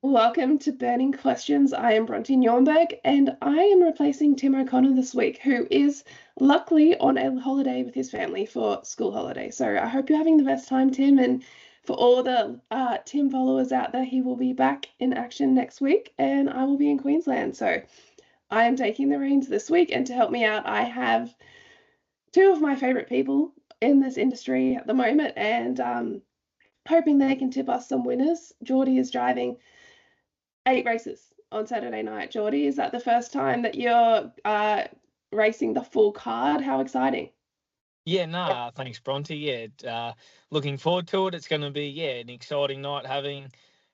Welcome to Burning Questions. I am Bronte Nieuwenburg and I am replacing Tim O'Connor this week, who is luckily on a holiday with his family for school holiday. So I hope you're having the best time, Tim. And for all the Tim followers out there, he will be back in action next week and I will be in Queensland. So I am taking the reins this week. And to help me out, I have two of my favorite people in this industry at the moment and hoping they can tip us some winners. Jordy is driving 8 races on Saturday night. Jordy, is that the first time that you're racing the full card? How exciting! Yeah, no, thanks, Bronte. Yeah, looking forward to it. It's going to be an exciting night having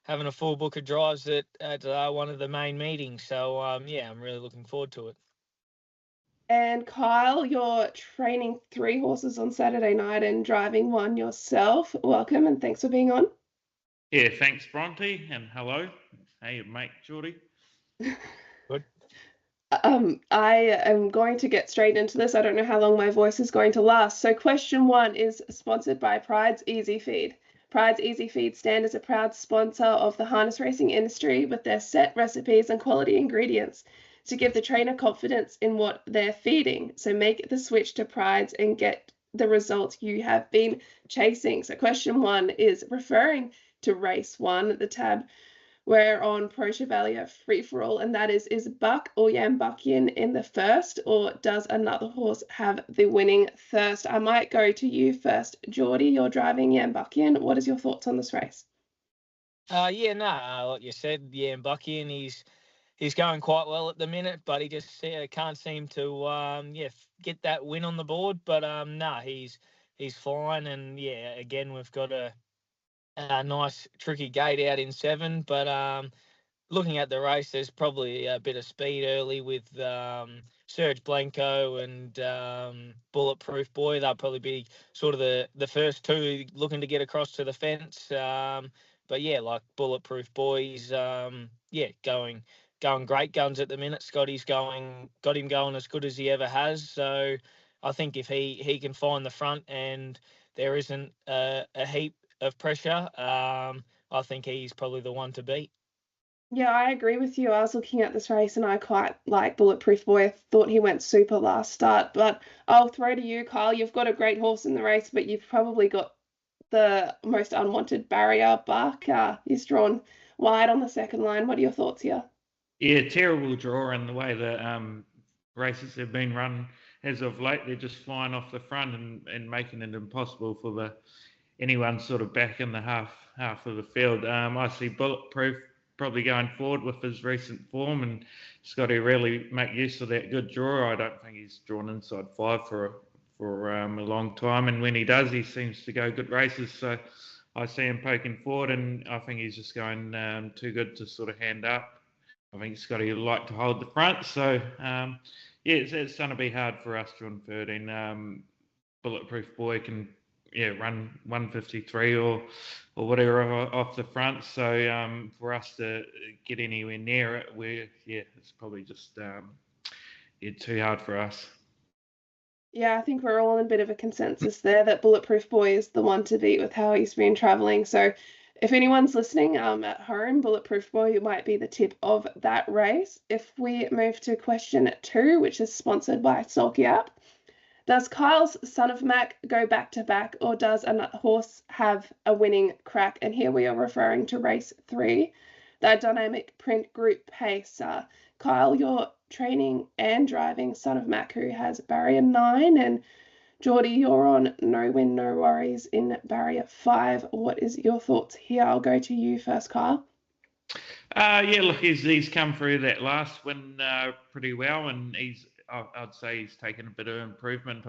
a full book of drives at one of the main meetings. So I'm really looking forward to it. And Kyle, you're training 3 horses on Saturday night and driving one yourself. Welcome and thanks for being on. Yeah, thanks, Bronte, and hello. Hey, mate, Jordy. Good. I am going to get straight into this. I don't know how long my voice is going to last. So question 1 is sponsored by Pride's Easy Feed. Pride's Easy Feed stand as a proud sponsor of the harness racing industry with their set recipes and quality ingredients to give the trainer confidence in what they're feeding. So make the switch to Pride's and get the results you have been chasing. So question 1 is referring to race 1, the tab we're on Pro Chevalier free for all, and that is Bach or Yambukian in the first, or does another horse have the winning thirst? I might go to you first, Jordy. You're driving Yambukian. What is your thoughts on this race? Like you said, Yambukian, he's going quite well at the minute, but he just can't seem to get that win on the board. But he's fine, and again we've got a nice tricky gate out in 7, but looking at the race, there's probably a bit of speed early with Serge Blanco and Bulletproof Boy. They'll probably be sort of the first two looking to get across to the fence. But like Bulletproof Boy's going great guns at the minute. Scotty's got him going as good as he ever has. So I think if he can find the front and there isn't a heap of pressure, I think he's probably the one to beat. Yeah, I agree with you. I was looking at this race and I quite like Bulletproof Boy. I thought he went super last start, but I'll throw to you, Kyle. You've got a great horse in the race, but you've probably got the most unwanted barrier. Bach, he's drawn wide on the second line. What are your thoughts here? Yeah, terrible draw in the way the races have been run as of late. They're just flying off the front and making it impossible for anyone sort of back in the half of the field. I see Bulletproof probably going forward with his recent form, and Scotty really make use of that good draw. I don't think he's drawn inside 5 for a long time, and when he does, he seems to go good races. So I see him poking forward, and I think he's just going too good to sort of hand up. I think Scotty would like to hold the front, so it's going to be hard for us drawn 13. Bulletproof Boy can run 153 or whatever off the front. So for us to get anywhere near it, it's probably just too hard for us. Yeah, I think we're all in a bit of a consensus there that Bulletproof Boy is the one to beat with how he's been traveling. So if anyone's listening at home, Bulletproof Boy might be the tip of that race. If we move to question 2, which is sponsored by Sulky App, does Kyle's Son of Mac go back to back, or does a horse have a winning crack? And here we are referring to race 3, that dynamic print group pace. Kyle, you're training and driving Son of Mac, who has barrier 9, and Jordy, you're on no win, no worries in barrier 5. What is your thoughts here? I'll go to you first, Kyle. Look, he's come through that last win pretty well, and I'd say he's taken a bit of improvement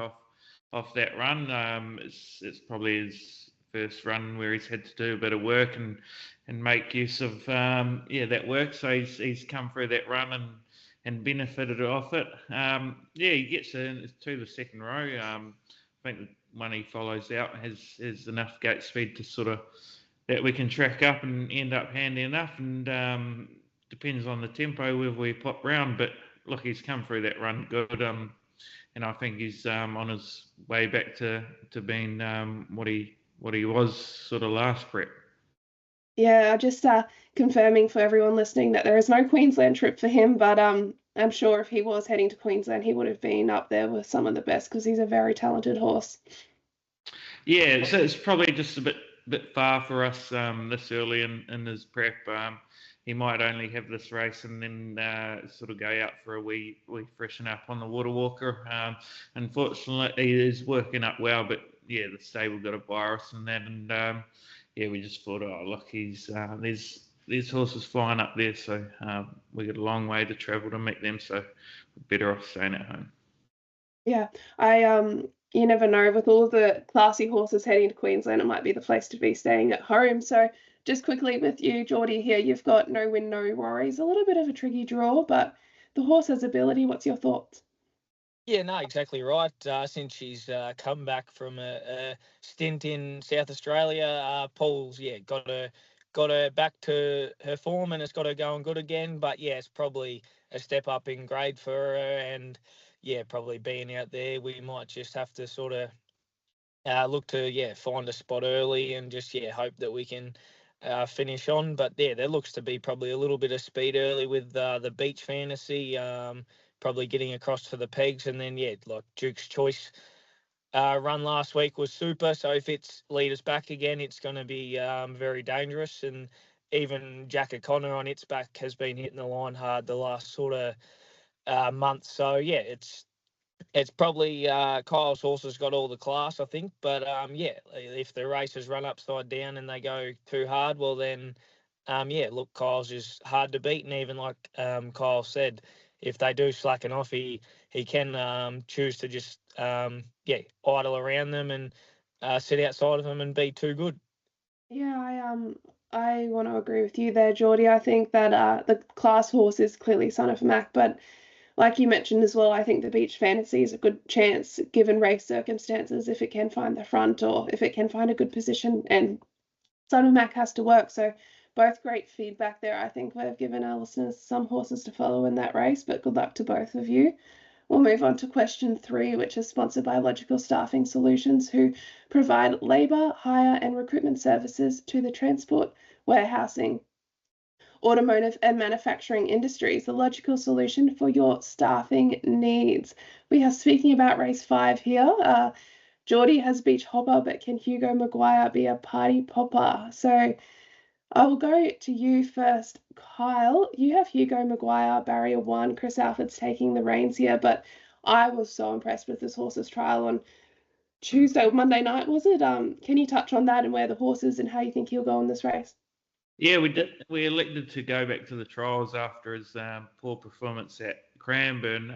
off that run. It's probably his first run where he's had to do a bit of work and make use of that work. So he's come through that run and benefited off it. He gets to the second row. I think the one he follows out has enough gate speed to sort of that we can track up and end up handy enough, and depends on the tempo whether we pop round. But look, he's come through that run good, and I think he's on his way back to being what he was sort of last prep. Yeah, just confirming for everyone listening that there is no Queensland trip for him, but I'm sure if he was heading to Queensland, he would have been up there with some of the best because he's a very talented horse. Yeah, so it's probably just a bit far for us this early in his prep. He might only have this race and then sort of go out for a wee freshen up on the water walker. Unfortunately, he is working up well, but yeah, the stable got a virus and that, and yeah, we just thought, oh look, he's there's horses flying up there, so we got a long way to travel to meet them, so we're better off staying at home. Yeah, you never know with all the classy horses heading to Queensland, it might be the place to be staying at home. So just quickly with you, Jordy, here, you've got no win, no worries. A little bit of a tricky draw, but the horse has ability. What's your thoughts? Yeah, no, exactly right. Since she's come back from a stint in South Australia, Paul's got her back to her form and it's got her going good again. But yeah, it's probably a step up in grade for her, and yeah, probably being out there, we might just have to sort of look to find a spot early and just hope that we can finish on. But yeah, there looks to be probably a little bit of speed early with the beach fantasy. Probably getting across to the pegs, and then like Duke's Choice run last week was super. So if it's lead us back again, it's going to be very dangerous. And even Jack O'Connor on its back has been hitting the line hard the last sort of month. So yeah, it's probably Kyle's horse has got all the class, I think. But if the races run upside down and they go too hard, well then, look, Kyle's is hard to beat. And even like Kyle said, if they do slacken off, he can choose to just idle around them and sit outside of them and be too good. Yeah, I want to agree with you there, Geordie. I think that the class horse is clearly Son of Mac, but like you mentioned as well, I think the beach fantasy is a good chance given race circumstances if it can find the front or if it can find a good position. And Son of Mac has to work. So both great feedback there. I think we've given our listeners some horses to follow in that race, but good luck to both of you. We'll move on to question 3, which is sponsored by Logical Staffing Solutions, who provide labour, hire, and recruitment services to the transport, warehousing, automotive, and manufacturing industries. The logical solution for your staffing needs. We are speaking about race 5 here. Jordy has Beach Hopper, but can Hugo Maguire be a party popper? So I will go to you first, Kyle. You have Hugo Maguire, barrier 1. Chris Alford's taking the reins here, but I was so impressed with this horse's trial on Tuesday or Monday night, was it? Can you touch on that and where the horse is and how you think he'll go in this race? Yeah, we did. We elected to go back to the trials after his poor performance at Cranbourne.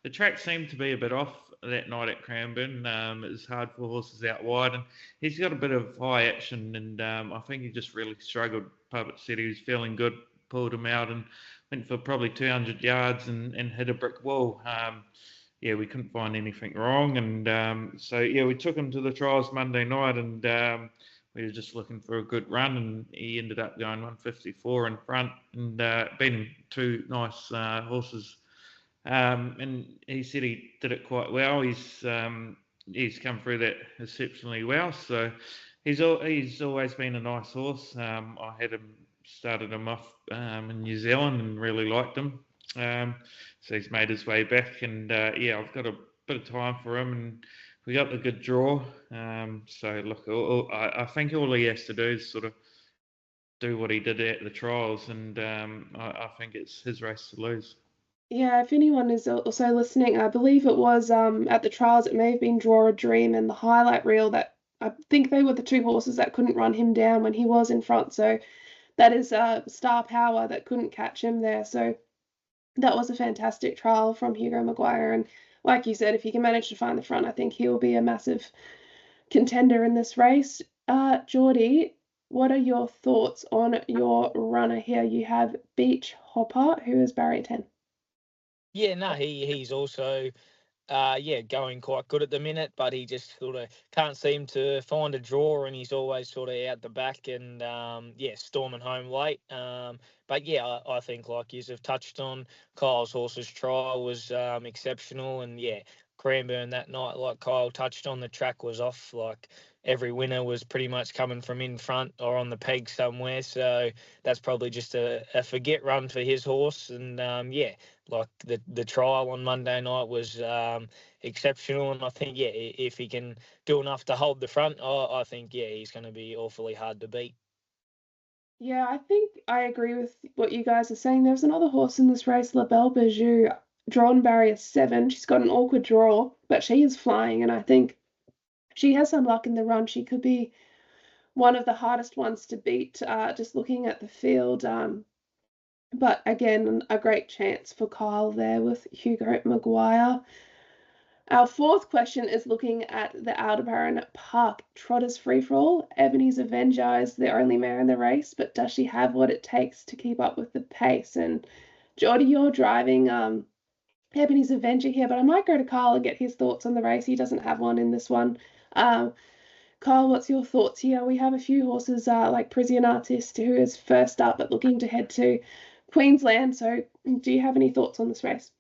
The track seemed to be a bit off that night at Cranbourne. It was hard for horses out wide, and he's got a bit of high action, and I think he just really struggled. Puppet said he was feeling good, pulled him out, and went for probably 200 yards and hit a brick wall. Yeah, we couldn't find anything wrong, and so yeah, we took him to the trials Monday night, and we were just looking for a good run, and he ended up going 154 in front and beating 2 nice horses. And he said he did it quite well. He's come through that exceptionally well. So he's always been a nice horse. I started him off in New Zealand and really liked him. So he's made his way back, and I've got a bit of time for him, and we got the good draw. So look, I think all he has to do is sort of do what he did at the trials, and I think it's his race to lose. Yeah, if anyone is also listening, I believe it was at the trials, it may have been Draw a Dream and the highlight reel that I think they were the 2 horses that couldn't run him down when he was in front. So that is Star Power that couldn't catch him there. So that was a fantastic trial from Hugo Maguire. And like you said, if he can manage to find the front, I think he'll be a massive contender in this race. Jordy, what are your thoughts on your runner here? You have Beach Hopper, who is barrier 10. Yeah, no, he's also going quite good at the minute, but he just sort of can't seem to find a draw, and he's always sort of out the back and storming home late. But yeah, I think like you have touched on, Kyle's horse's trial was exceptional, and Cranbourne that night, like Kyle touched on, the track was off. Like every winner was pretty much coming from in front or on the peg somewhere. So that's probably just a forget run for his horse. And like the trial on Monday night was exceptional. And I think, if he can do enough to hold the front, I think, he's going to be awfully hard to beat. Yeah, I think I agree with what you guys are saying. There was another horse in this race, La Belle Bijou, drawn barrier 7. She's got an awkward draw, but she is flying, and I think she has some luck in the run. She could be one of the hardest ones to beat, just looking at the field. But again, a great chance for Kyle there with Hugo Maguire. Our fourth question is looking at the Aldebaran Park Trotters Free For All. Ebonys Avenger is the only mare in the race, but does she have what it takes to keep up with the pace? And Jordy, you're driving Ebonys Avenger here, but I might go to Kyle and get his thoughts on the race. He doesn't have one in this one. Kyle, what's your thoughts here? We have a few horses like Parisian Artist, who is first up but looking to head to Queensland. So do you have any thoughts on this race?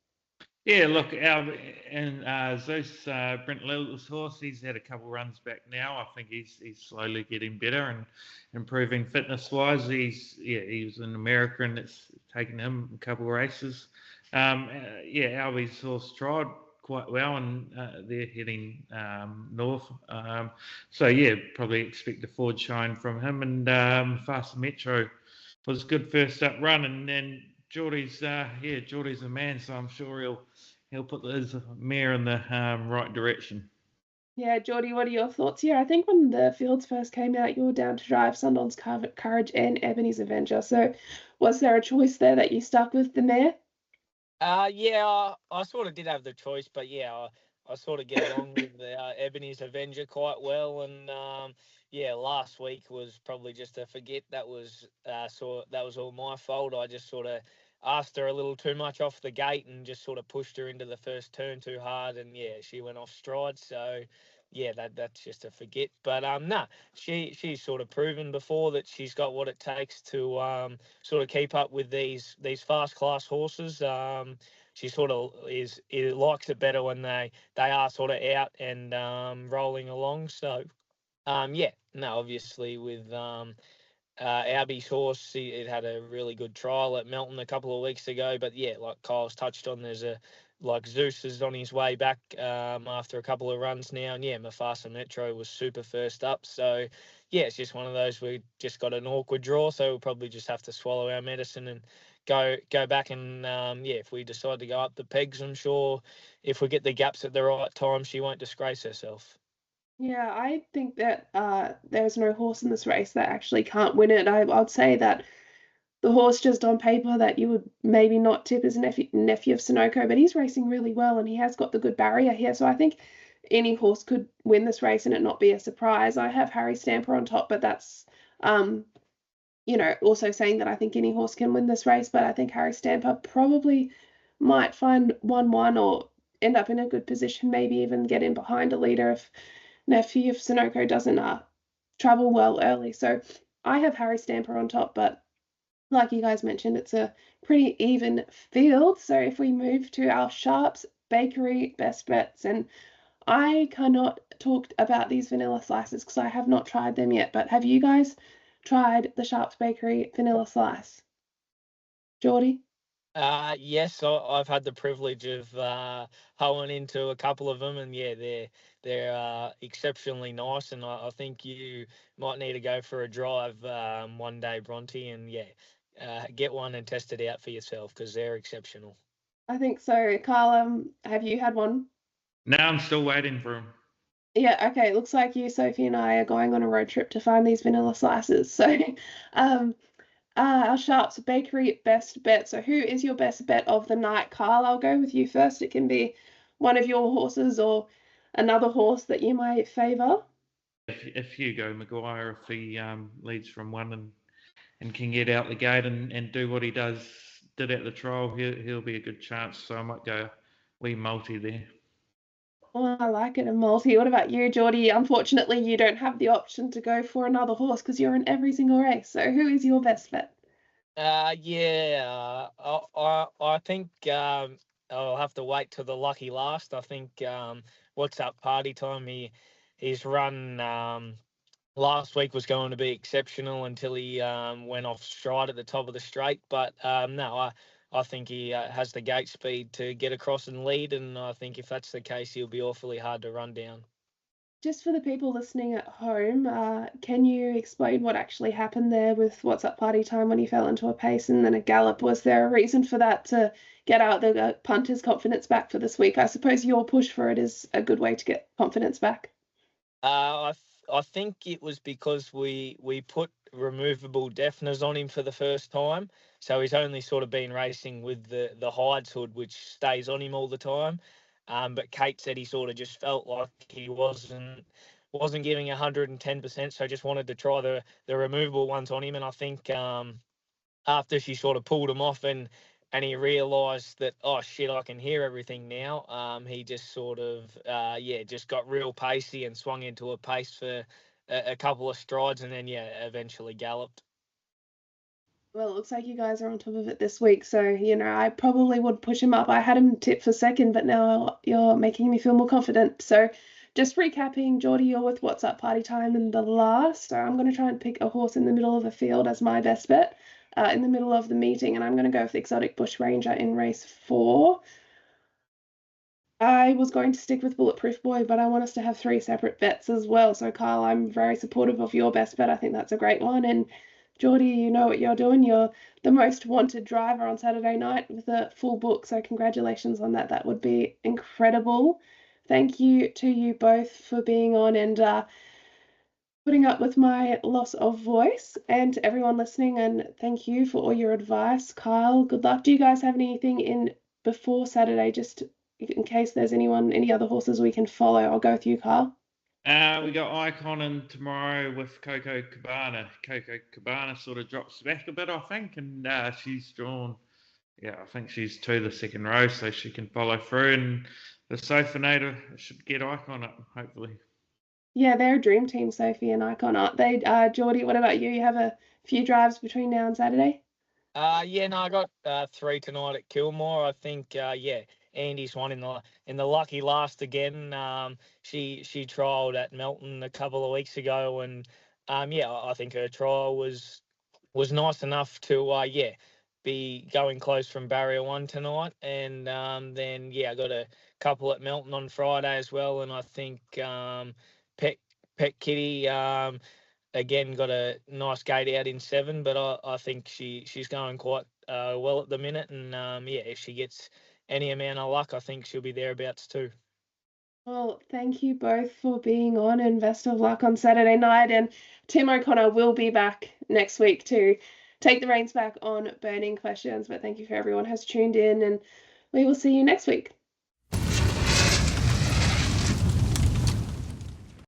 Yeah, look, Zeus, Brent Little's horse, he's had a couple runs back now. I think he's slowly getting better and improving fitness-wise. He was in America and it's taken him a couple of races. Albie's horse tried quite well and they're heading north. Probably expect a forward shine from him. And Fast Metro was a good first up run, and then Jordy's a man, so I'm sure he'll put his mare in the right direction. Yeah, Jordy, what are your thoughts here? I think when the fields first came out, you were down to drive Sundawn's Courage and Ebonys Avenger. So was there a choice there that you stuck with the mare? I sort of did have the choice, but I sort of get along with the Ebonys Avenger quite well, and last week was probably just a forget. That was all my fault. I just sort of asked her a little too much off the gate and just sort of pushed her into the first turn too hard, and she went off stride. So that's just a forget. But she's sort of proven before that she's got what it takes to sort of keep up with these fast class horses. She sort of likes it better when they are sort of out and rolling along. So obviously with Albie's horse, it had a really good trial at Melton a couple of weeks ago. But like Kyle's touched on, there's Zeus is on his way back after a couple of runs now, and Mufasa Metro was super first up. So it's just one of those, we just got an awkward draw, so we'll probably just have to swallow our medicine and go back and if we decide to go up the pegs, I'm sure if we get the gaps at the right time, she won't disgrace herself. Yeah, I think that there's no horse in this race that actually can't win it. I'd say that the horse just on paper that you would maybe not tip as nephew of Sunoco, but he's racing really well and he has got the good barrier here. So I think any horse could win this race and it not be a surprise. I have Harry Stamper on top, but that's also saying that I think any horse can win this race, but I think Harry Stamper probably might find 1-1 or end up in a good position, maybe even get in behind a leader if nephew of Sunoco doesn't travel well early. So I have Harry Stamper on top, but like you guys mentioned, it's a pretty even field. So if we move to our Sharps Bakery best bets, and I cannot talk about these vanilla slices because I have not tried them yet, but have you guys tried the Sharps Bakery vanilla slice? Jordy? Yes, I've had the privilege of hoeing into a couple of them, and they're exceptionally nice. And I think you might need to go for a drive one day, Bronte, and get one and test it out for yourself because they're exceptional. I think so. Kyle, have you had one? No, I'm still waiting for him. Yeah, okay. It looks like you, Sophie, and I are going on a road trip to find these vanilla slices. So, our Sharps Bakery best bet. So, who is your best bet of the night? Kyle, I'll go with you first. It can be one of your horses or another horse that you might favour. If Hugo Maguire, if he leads from one and can get out the gate and do what he did at the trial, he'll be a good chance. So I might go wee multi there. Oh, I like it, a multi. What about you, Jordy? Unfortunately, you don't have the option to go for another horse because you're in every single race. So who is your best bet? I think I'll have to wait till the lucky last. I think What's Up Party Time, his run last week was going to be exceptional until he went off stride at the top of the straight. But no, I think he has the gate speed to get across and lead, and I think if that's the case, he'll be awfully hard to run down. Just for the people listening at home, can you explain what actually happened there with What's Up Party Time when he fell into a pace and then a gallop? Was there a reason for that to get out the punter's confidence back for this week? I suppose your push for it is a good way to get confidence back. I think it was because we put removable deafeners on him for the first time, so he's only sort of been racing with the hides hood, which stays on him all the time. But Kate said he sort of just felt like he wasn't giving 110%, so just wanted to try the removable ones on him. And I think after she sort of pulled him off and he realised that, oh shit, I can hear everything now, he just sort of just got real pacey and swung into a pace for a couple of strides, and then eventually galloped. Well, it looks like you guys are on top of it this week, so, I probably would push him up. I had him tipped for second, but now you're making me feel more confident. So just recapping, Jordy, you're with What's Up Party Time in the last. So I'm going to try and pick a horse in the middle of the field as my best bet in the middle of the meeting, and I'm going to go with the Exotic Bush Ranger in race 4. I was going to stick with Bulletproof Boy, but I want us to have 3 separate bets as well. So, Kyle, I'm very supportive of your best bet. I think that's a great one. And Jordy, you know what you're doing. You're the most wanted driver on Saturday night with a full book. So congratulations on that. That would be incredible. Thank you to you both for being on and putting up with my loss of voice, and to everyone listening. And thank you for all your advice. Kyle, good luck. Do you guys have anything in before Saturday, just in case there's any other horses we can follow? I'll go with you, Kyle. We got Icon in tomorrow with Coco Cabana. Coco Cabana sort of drops back a bit, I think, and she's drawn, I think she's to the second row, so she can follow through, and the Sofinator should get Icon up, hopefully. Yeah, they're a dream team, Sophie and Icon, aren't they? Jordy, what about you? You have a few drives between now and Saturday? I got 3 tonight at Kilmore. I think, Andy's one in the lucky last again. She trialled at Melton a couple of weeks ago, and I think her trial was nice enough to be going close from barrier 1 tonight. And then I got a couple at Melton on Friday as well, and I think Pet Kitty again got a nice gate out in 7, but I think she's going quite well at the minute, and if she gets any amount of luck, I think she'll be thereabouts too. Well, thank you both for being on, and best of luck on Saturday night. And Tim O'Connor will be back next week to take the reins back on burning questions. But thank you for everyone who has tuned in, and we will see you next week.